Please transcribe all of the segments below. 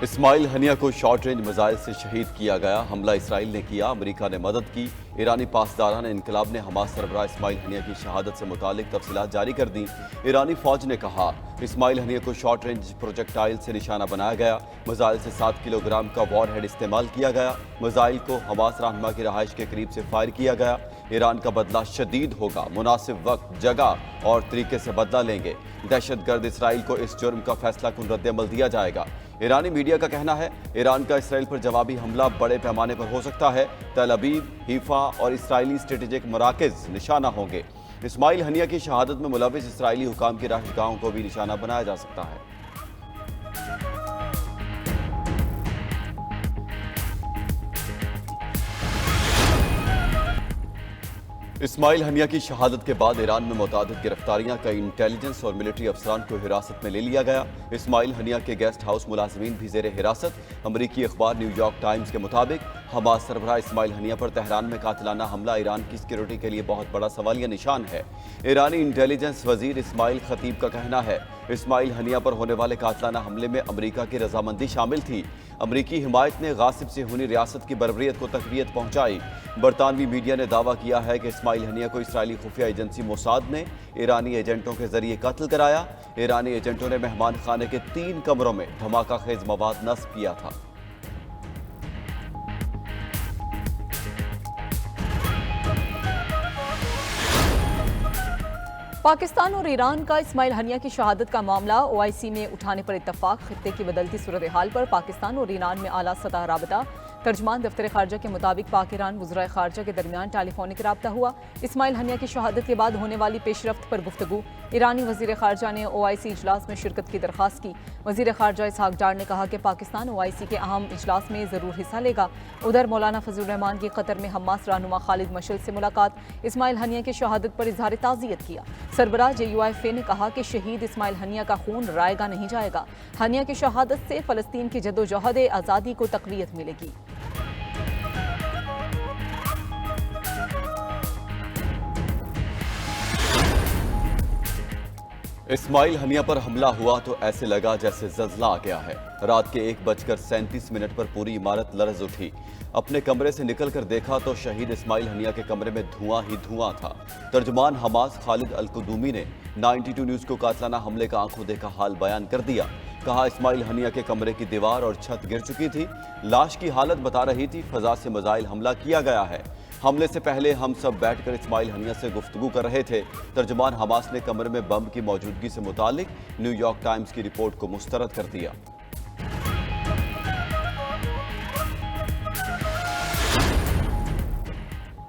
اسماعیل ہنیہ کو short range missile سے شہید کیا گیا۔ حملہ اسرائیل نے کیا، امریکہ نے مدد کی۔ ایرانی پاسداران انقلاب نے حماس سربراہ اسماعیل ہنیہ کی شہادت سے متعلق تفصیلات جاری کر دیں۔ ایرانی فوج نے کہا اسماعیل ہنیہ کو شارٹ رینج پروجیکٹائل سے نشانہ بنایا گیا۔ میزائل سے 7 کلو گرام کا وار ہیڈ استعمال کیا گیا۔ میزائل کو حماس رہنما کی رہائش کے قریب سے فائر کیا گیا۔ ایران کا بدلہ شدید ہوگا، مناسب وقت، جگہ اور طریقے سے بدلہ لیں گے۔ دہشت گرد اسرائیل کو اس جرم کا فیصلہ کن رد عمل دیا جائے گا۔ ایرانی میڈیا کا کہنا ہے ایران کا اسرائیل پر جوابی حملہ بڑے پیمانے پر ہو سکتا ہے۔ تل ابیب، حیفا اور اسرائیلی اسٹریٹجک مراکز نشانہ ہوں گے۔ اسماعیل ہنیہ کی شہادت میں ملوث اسرائیلی حکام کی رہائش گاہوں کو بھی نشانہ بنایا جا سکتا ہے۔ اسماعیل ہنیہ کی شہادت کے بعد ایران میں متعدد گرفتاریاں، کئی انٹیلیجنس اور ملٹری افسران کو حراست میں لے لیا گیا۔ اسماعیل ہنیہ کے گیسٹ ہاؤس ملازمین بھی زیر حراست۔ امریکی اخبار نیو یارک ٹائمز کے مطابق حماس سربراہ اسماعیل ہنیہ پر تہران میں قاتلانہ حملہ ایران کی سیکیورٹی کے لیے بہت بڑا سوالیہ نشان ہے۔ ایرانی انٹیلیجنس وزیر اسماعیل خطیب کا کہنا ہے اسماعیل ہنیہ پر ہونے والے قاتلانہ حملے میں امریکہ کی رضامندی شامل تھی۔ امریکی حمایت نے غاصب صہیونی ریاست کی بربریت کو تقویت پہنچائی۔ برطانوی میڈیا نے دعویٰ کیا ہے کہ اسماعیل ہنیہ کو اسرائیلی خفیہ ایجنسی موساد نے ایرانی ایجنٹوں کے ذریعے قتل کرایا۔ ایرانی ایجنٹوں نے مہمان خانے کے 3 کمروں میں دھماکہ خیز مواد نصب کیا تھا۔ پاکستان اور ایران کا اسماعیل ہنیہ کی شہادت کا معاملہ OIC میں اٹھانے پر اتفاق۔ خطے کی بدلتی صورتحال پر پاکستان اور ایران میں اعلیٰ سطح رابطہ۔ ترجمان دفتر خارجہ کے مطابق پاک ایران وزرائے خارجہ کے درمیان ٹیلی فونک رابطہ ہوا۔ اسماعیل ہنیہ کی شہادت کے بعد ہونے والی پیش رفت پر گفتگو۔ ایرانی وزیر خارجہ نے OIC اجلاس میں شرکت کی درخواست کی۔ وزیر خارجہ اسحاق ڈار نے کہا کہ پاکستان OIC کے اہم اجلاس میں ضرور حصہ لے گا۔ ادھر مولانا فضل الرحمان کی قطر میں حماس رہنما خالد مشعل سے ملاقات۔ اسماعیل ہنیہ کی شہادت پر اظہار تعزیت کیا۔ سربراہ JUIFA نے کہا کہ شہید اسماعیل ہنیہ کا خون رائے گا نہیں جائے گا۔ ہنیہ کی شہادت سے فلسطین کی جدوجہد آزادی کو تقویت ملے گی۔ اسماعیل ہنیہ پر حملہ ہوا تو ایسے لگا جیسے زلزلہ آ گیا ہے۔ رات کے 1:37 پر پوری عمارت لرز اٹھی۔ اپنے کمرے سے نکل کر دیکھا تو شہید اسماعیل ہنیہ کے کمرے میں دھواں ہی دھواں تھا۔ ترجمان حماس خالد القدومی نے 92 نیوز کو قاتلانہ حملے کا آنکھوں دیکھا حال بیان کر دیا۔ کہا اسماعیل ہنیہ کے کمرے کی دیوار اور چھت گر چکی تھی۔ لاش کی حالت بتا رہی تھی فضا سے میزائل حملہ کیا گیا ہے۔ حملے سے پہلے ہم سب بیٹھ کر اسماعیل ہنیہ سے گفتگو کر رہے تھے۔ ترجمان حماس نے کمرے میں بم کی موجودگی سے متعلق نیو یارک ٹائمز کی رپورٹ کو مسترد کر دیا۔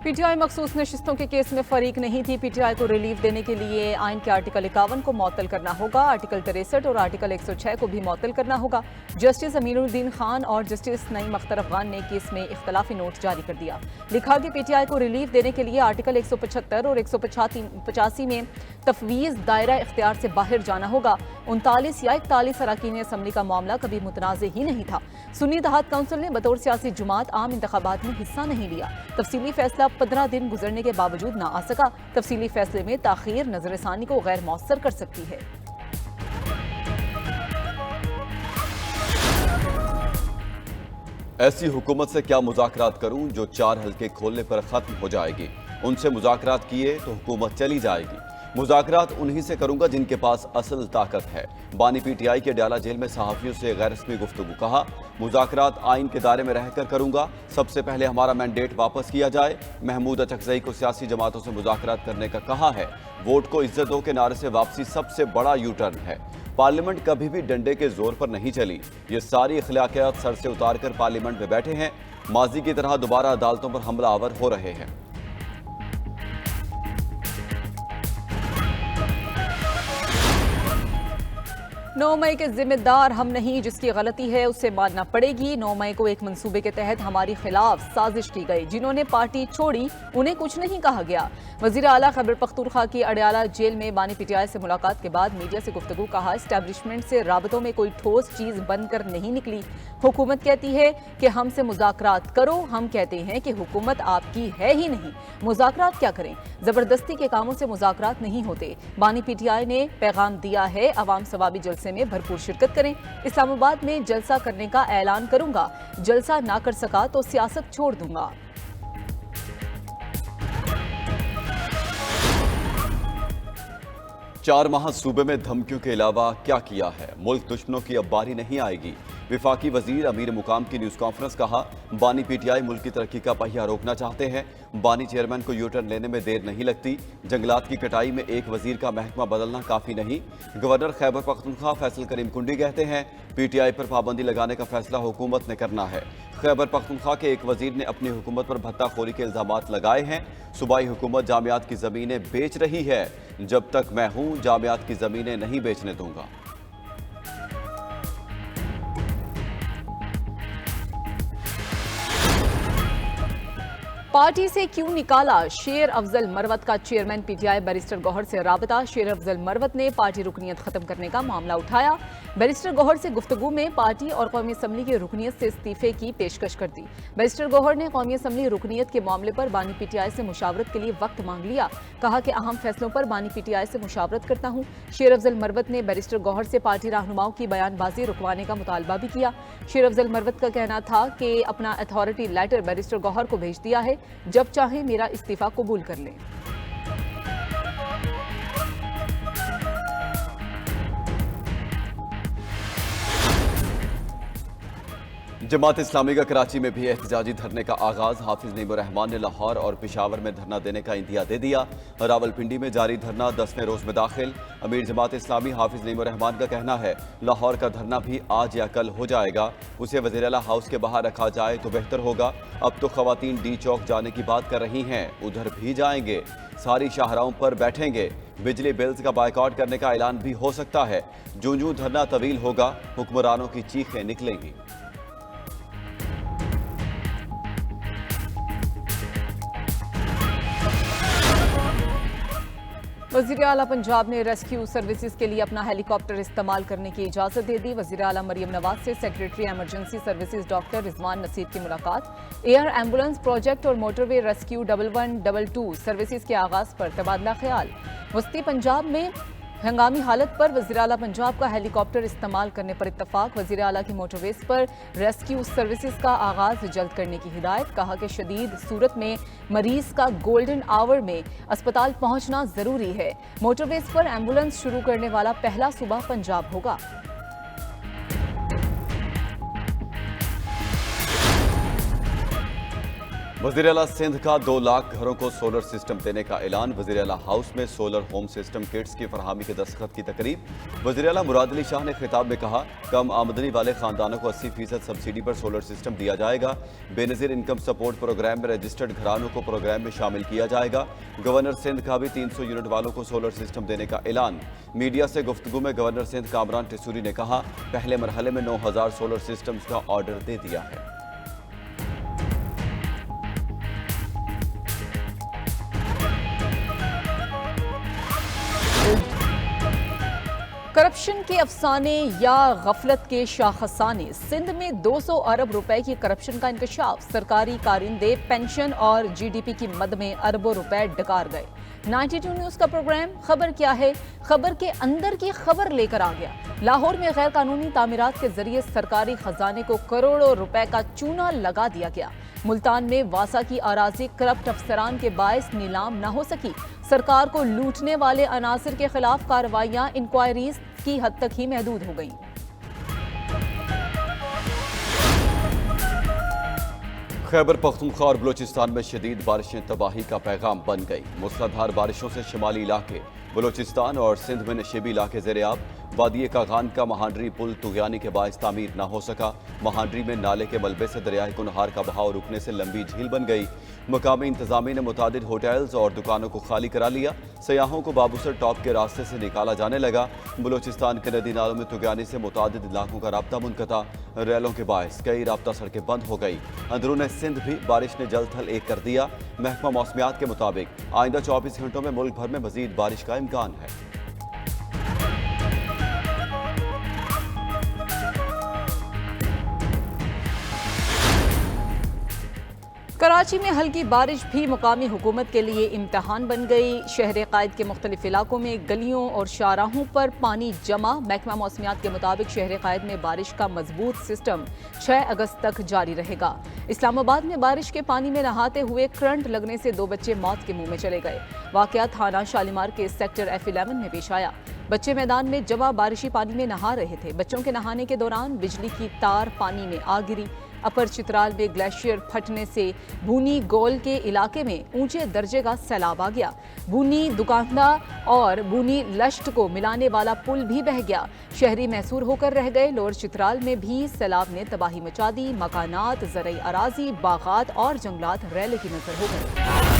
PTI مخصوص نشستوں کے کیس میں فریق نہیں تھی۔ PTI کو ریلیف دینے کے لیے آئین کے آرٹیکل 51 کو معطل کرنا ہوگا۔ آرٹیکل 63 اور آرٹیکل 106 کو بھی معطل کرنا ہوگا۔ جسٹس امین الدین خان اور جسٹس نعیم اختر افغان نے کیس میں اختلافی نوٹ جاری کر دیا۔ لکھا کہ PTI کو ریلیف دینے کے لیے آرٹیکل 175 اور 185 میں تفویض دائرہ اختیار سے باہر جانا ہوگا۔ 39 یا 41 اراکین اسمبلی کا معاملہ کبھی متنازع ہی نہیں تھا۔ سنی اتحاد کونسل نے بطور سیاسی جماعت عام انتخابات میں حصہ نہیں لیا۔ تفصیلی فیصلہ 15 دن گزرنے کے باوجود نہ آ سکا۔ تفصیلی فیصلے میں تاخیر نظر ثانی کو غیر مؤثر کر سکتی ہے۔ ایسی حکومت سے کیا مذاکرات کروں جو 4 حلقے کھولنے پر ختم ہو جائے گی۔ ان سے مذاکرات کیے تو حکومت چلی جائے گی۔ مذاکرات انہی سے کروں گا جن کے پاس اصل طاقت ہے۔ بانی PTI کے ڈیالہ جیل میں صحافیوں سے غیر رسمی گفتگو۔ کہا مذاکرات آئین کے دائرے میں رہ کر کروں گا۔ سب سے پہلے ہمارا مینڈیٹ واپس کیا جائے۔ محمود اچکزئی کو سیاسی جماعتوں سے مذاکرات کرنے کا کہا ہے۔ ووٹ کو عزت دو کے نعرے سے واپسی سب سے بڑا یو ٹرن ہے۔ پارلیمنٹ کبھی بھی ڈنڈے کے زور پر نہیں چلی۔ یہ ساری اخلاقیات سر سے اتار کر پارلیمنٹ میں بیٹھے ہیں۔ ماضی کی طرح دوبارہ عدالتوں پر حملہ آور ہو رہے ہیں۔ 9 مئی کے ذمہ دار ہم نہیں، جس کی غلطی ہے اسے ماننا پڑے گی۔ 9 مئی کو ایک منصوبے کے تحت ہماری خلاف سازش کی گئی۔ جنہوں نے پارٹی چھوڑی انہیں کچھ نہیں کہا گیا۔ وزیر اعلیٰ خیبر پختونخوا کی اڈیالہ جیل میں بانی PTI سے ملاقات کے بعد میڈیا سے گفتگو۔ کہا اسٹیبلشمنٹ سے رابطوں میں کوئی ٹھوس چیز بن کر نہیں نکلی۔ حکومت کہتی ہے کہ ہم سے مذاکرات کرو، ہم کہتے ہیں کہ حکومت آپ کی ہے ہی نہیں، مذاکرات کیا کریں۔ زبردستی کے کاموں سے مذاکرات نہیں ہوتے۔ بانی PTI نے پیغام دیا ہے، عوام ثوابی جلسے जलसे में भरपूर शिरकत करें। इस्लामाबाद में जलसा करने का ऐलान करूंगा, जलसा ना कर सका तो सियासत छोड़ दूंगा। चार माह सूबे में धमकियों के अलावा क्या किया है? मुल्क दुश्मनों की अब बारी नहीं आएगी। विफाकी वजीर अमीर मुकाम की न्यूज़ कॉन्फ्रेंस। कहा, बानी पीटीआई मुल्क की तरक्की का पहिया रोकना चाहते हैं। बानी चेयरमैन को यू टर्न लेने में देर नहीं लगती। जंगलात की कटाई में एक वजीर का महकमा बदलना काफ़ी नहीं। गवर्नर खैबर पख्तूनख्वा फैसल करीम कुंडी कहते हैं, पीटीआई पर पाबंदी लगाने का फैसला हुकूमत ने करना है। खैबर पख्तूनख्वा के एक वजीर ने अपनी हुकूमत पर भत्ताखोरी के इल्जामात लगाए हैं। सूबाई हुकूमत जामियात की ज़मीनें बेच रही है। जब तक मैं हूं, जामियात की ज़मीनें नहीं बेचने दूंगा। पार्टी से क्यों निकाला? शेर अफजल मरवत का चेयरमैन पीटीआई बैरिस्टर गौहर से राबता। शेर अफजल मरवत ने पार्टी रुकनीत खत्म करने का मामला उठाया। बैरिस्टर गौहर से गुफ्तगू में पार्टी और कौमी असम्बली की रुकनीत से इस्तीफे की पेशकश कर दी। बैरिस्टर गौहर ने कौमी असम्बली रुकनीत के मामले पर बानी पीटीआई से मुशावरत के लिए वक्त मांग लिया। कहा कि अहम फैसलों पर बानी पीटीआई से मुशावरत करता हूँ। शेर अफजल मरवत ने बैरिस्टर गौहर से पार्टी रहनुमाओं की बयानबाजी रुकवाने का मुतालबा भी किया। शेर अफजल मरवत का कहना था कि अपना अथॉरिटी लेटर बैरिस्टर गौहर को भेज दिया है, जब चाहे मेरा इस्तीफा कबूल कर लें। जमात इस्लामी का कराची में भी एहतजाजी धरने का आगाज। हाफिज नईमुर रहमान ने लाहौर और पेशावर में धरना देने का इंदिया दे दिया। रावलपिंडी में जारी धरना 10वें रोज में दाखिल। अमीर जमात इस्लामी हाफिज नईमुर रहमान का कहना है, लाहौर का धरना भी आज या कल हो जाएगा। उसे वज़ीर आला हाउस के बाहर रखा जाए तो बेहतर होगा। अब तो खवातीन डी चौक जाने की बात कर रही हैं, उधर भी जाएंगे। सारी शाहराहों पर बैठेंगे। बिजली बिल्स का बायकॉट करने का ऐलान भी हो सकता है। जूं धरना तवील होगा, हुक्मरानों की चीखें निकलेंगी। वज़ीर आला पंजाब ने रेस्क्यू सर्विसेज के लिए अपना हेलीकॉप्टर इस्तेमाल करने की इजाज़त दे दी। वज़ीर आला मरियम नवाज से secretary emergency services doctor Rizwan Naseer की मुलाकात। एयर एम्बुलेंस प्रोजेक्ट और मोटरवे रेस्क्यू 1122 सर्विसेज के आगाज़ पर तबादला ख्याल। वस्ती पंजाब में हंगामी हालत पर वज़ीर आला पंजाब का हेलीकॉप्टर इस्तेमाल करने पर इत्तफाक। वज़ीर आला की मोटरवेज पर रेस्क्यू सर्विसेज का आगाज़ जल्द करने की हिदायत। कहा कि शदीद सूरत में मरीज का गोल्डन आवर में अस्पताल पहुंचना ज़रूरी है। मोटरवेज पर एम्बुलेंस शुरू करने वाला पहला सूबा पंजाब होगा। वज़ीर आला सिंध का 2 लाख घरों को सोलर सिस्टम देने का ऐलान। वज़ीर आला हाउस में सोलर होम सिस्टम किट्स की फरहमी के दस्तखत की तकरीब। वज़ीर आला मुराद अली शाह ने खिताब में कहा, कम आमदनी वाले खानदानों को 80% सब्सिडी पर सोलर सिस्टम दिया जाएगा। बेनज़ीर इनकम सपोर्ट प्रोग्राम में रजिस्टर्ड घरानों को प्रोग्राम में शामिल किया जाएगा। गवर्नर सिंध का भी 300 यूनिट वालों को सोलर सिस्टम देने का ऐलान। मीडिया से गुफ्तगू में गवर्नर सिंध कामरान टिसूरी ने कहा, पहले मरहले में 9000 सोलर सिस्टम्स का ऑर्डर दे दिया है। करप्शन के अफसाने या गफलत के शाखसाने। सिंध में 200 अरब रुपए की करप्शन का इंकशाफ। सरकारी कारिंदे पेंशन और जीडीपी की मद में अरबों रुपए डकार गए। 92 न्यूज़ का प्रोग्राम खबर क्या है, खबर के अंदर की खबर लेकर आ गया। लाहौर में गैर कानूनी तामीरात के जरिए सरकारी खजाने को करोड़ों रुपए का चूना लगा दिया गया। मुल्तान में वासा की अराजी करप्ट अफसरान के बायस नीलाम न हो सकी। सरकार को लूटने वाले अनासिर के खिलाफ कार्रवाइयां इंक्वायरीज की हद तक ही महदूद हो गई। खैबर पख्तूनख्वा और बलोचिस्तान में शदीद बारिशें तबाही का पैगाम बन गई। मूसलाधार बारिशों से शुमाली इलाके बलोचिस्तान और सिंध में नशेबी इलाके ज़ेर-ए-आब। वादी कागान का महांडरी पुल तुगयानी के बायस तामीर न हो सका। महांडरी में नाले के मलबे से दरियाए कुनहार का बहाव रुकने से लंबी झील बन गई। मकामी इंतजामिया ने मुतादिद होटल्स और दुकानों को खाली करा लिया। सयाहों को बाबूसर टॉप के रास्ते से निकाला जाने लगा। बलोचिस्तान के नदी नालों में तुगयानी से मुतादिद इलाकों का राब्ता मुनक़ता। रेलों के बायस कई राब्ता सड़कें बंद हो गई। अंदरून सिंध भी बारिश ने जल थल एक कर दिया। महकमा मौसमियात के मुताबिक आइंदा 24 घंटों में मुल्क भर में मजीद बारिश का इम्कान है। कराची में हल्की बारिश भी मुकामी हुकूमत के लिए इम्तहान बन गई। शहर कायद के मुख्तलिफ इलाकों में गलियों और शाहराहों पर पानी जमा। महकमा मौसमियात के मुताबिक शहर कायद में बारिश का मजबूत सिस्टम 6 अगस्त तक जारी रहेगा। इस्लामाबाद में बारिश के पानी में नहाते हुए करंट लगने से 2 बच्चे मौत के मुंह में चले गए। वाकया थाना शालीमार के सेक्टर F11 में पेश आया। बच्चे मैदान में जमा बारिशी पानी में नहा रहे थे। बच्चों के नहाने के दौरान बिजली की तार पानी में आ गिरी। अपर चित्राल में ग्लेशियर फटने से बूनी गोल के इलाके में ऊंचे दर्जे का सैलाब आ गया। बूनी दुकानदा और बूनी लश्त को मिलाने वाला पुल भी बह गया। शहरी महसूर होकर रह गए। लोअर चित्राल में भी सैलाब ने तबाही मचा दी। मकानात, ज़रई अराजी, बागात और जंगलात रैले की नजर हो गए।